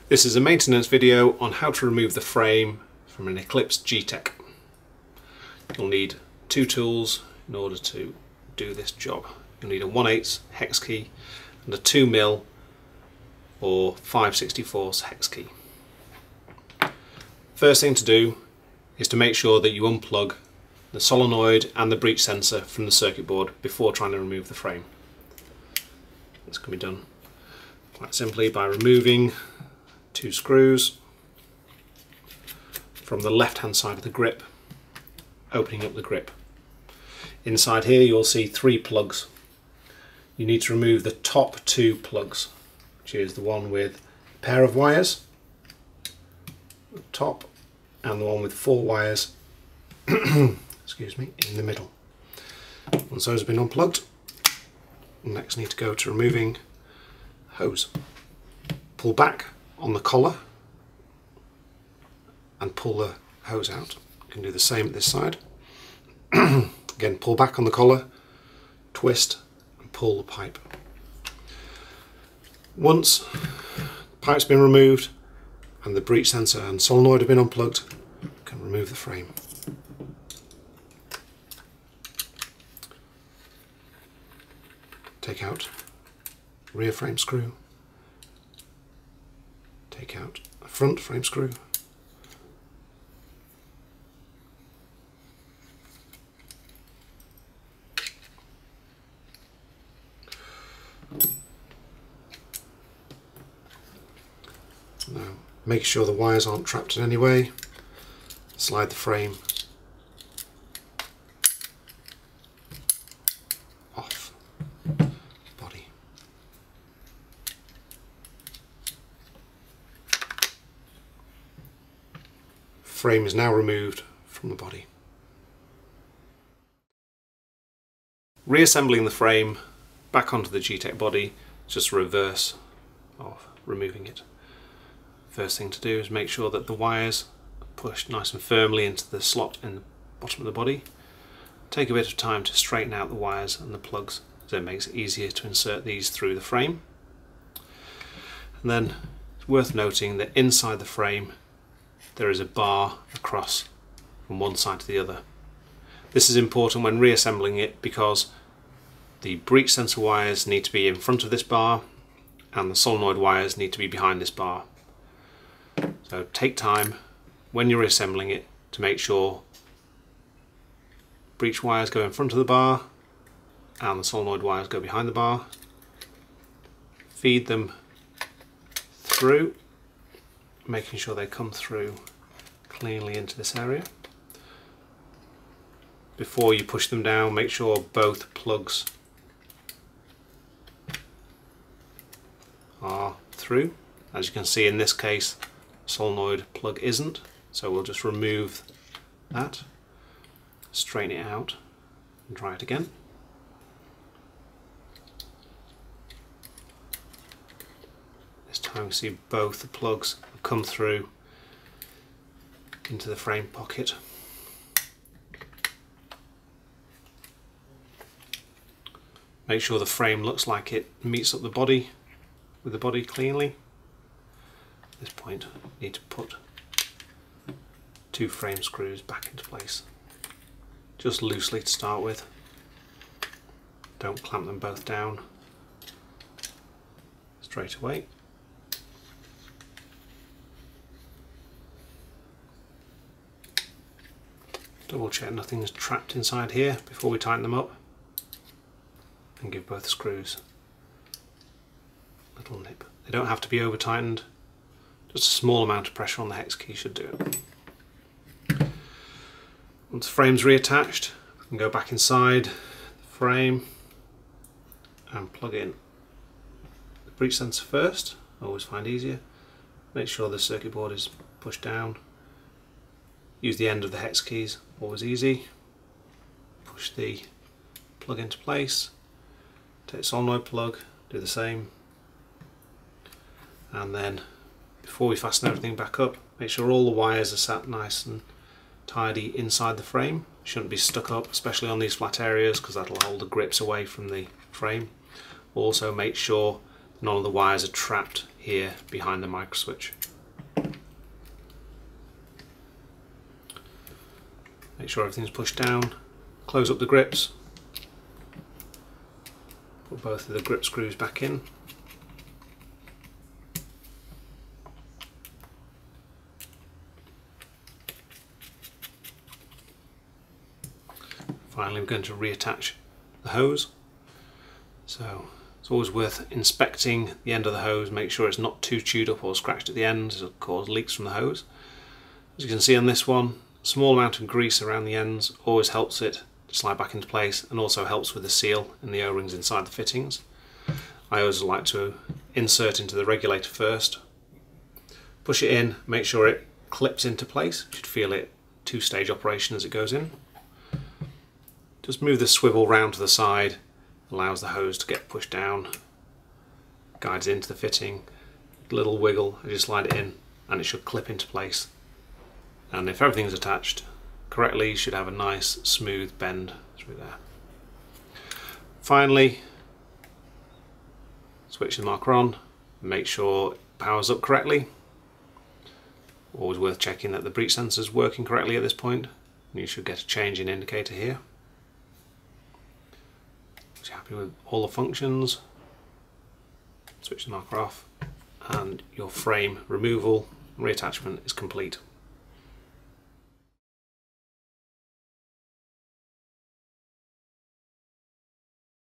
This is a maintenance video on how to remove the frame from an Eclipse GTEK. You'll need two tools in order to do this job. You'll need a 1/8 hex key and a 2mm or 5/64 hex key. First thing to do is to make sure that you unplug the solenoid and the breech sensor from the circuit board before trying to remove the frame. This can be done quite simply by removing two screws from the left hand side of the grip, opening up the grip. Inside here you'll see three plugs. You need to remove the top two plugs, which is the one with a pair of wires at the top and the one with 4 wires excuse me, in the middle. Once those have been unplugged, next need to go to removing hose. Pull back on the collar and pull the hose out. You can do the same at this side. Again, pull back on the collar, twist and pull the pipe. Once the pipe's been removed and the breech sensor and solenoid have been unplugged, you can remove the frame. Take out rear frame screw, take out a front frame screw, now make sure the wires aren't trapped in any way, slide the frame off body. Frame is now removed from the body. Reassembling the frame back onto the GTEK body is just a reverse of removing it. First thing to do is make sure that the wires are pushed nice and firmly into the slot in the bottom of the body. Take a bit of time to straighten out the wires and the plugs so it makes it easier to insert these through the frame. And then it's worth noting that inside the frame there is a bar across from one side to the other. This is important when reassembling it because the breech sensor wires need to be in front of this bar and the solenoid wires need to be behind this bar. So take time when you're reassembling it to make sure breech wires go in front of the bar and the solenoid wires go behind the bar. Feed them through, making sure they come through cleanly into this area. Before you push them down, make sure both plugs are through. As you can see in this case, solenoid plug isn't, so we'll just remove that, straighten it out and try it again. This time we see both the plugs have come through into the frame pocket. Make sure the frame looks like it meets up the body with the body cleanly. At this point you need to put two frame screws back into place, just loosely to start with. Don't clamp them both down straight away. Double check nothing is trapped inside here before we tighten them up, and give both screws a little nip. They don't have to be over tightened, just a small amount of pressure on the hex key should do it. Once the frame's reattached, we can go back inside the frame and plug in the breech sensor first. I always find easier. Make sure the circuit board is pushed down. Use the end of the hex keys, always easy. Push the plug into place. Take the solenoid plug, do the same. And then before we fasten everything back up, make sure all the wires are sat nice and tidy inside the frame. Shouldn't be stuck up, especially on these flat areas, because that'll hold the grips away from the frame. Also make sure none of the wires are trapped here behind the micro switch. Make sure everything's pushed down, close up the grips, put both of the grip screws back in. Finally, we're going to reattach the hose. So it's always worth inspecting the end of the hose, make sure it's not too chewed up or scratched at the ends, it'll cause leaks from the hose. As you can see on this one, a small amount of grease around the ends always helps it to slide back into place, and also helps with the seal in the O-rings inside the fittings. I always like to insert into the regulator first, push it in, make sure it clips into place. You should feel it two-stage operation as it goes in. Just move the swivel round to the side, allows the hose to get pushed down, guides into the fitting, a little wiggle as you slide it in, and it should clip into place. And if everything's attached correctly, you should have a nice smooth bend through there. Finally, switch the marker on, make sure it powers up correctly. Always worth checking that the breech sensor is working correctly at this point. You should get a change in indicator here. So you're happy with all the functions, switch the marker off, and your frame removal and reattachment is complete.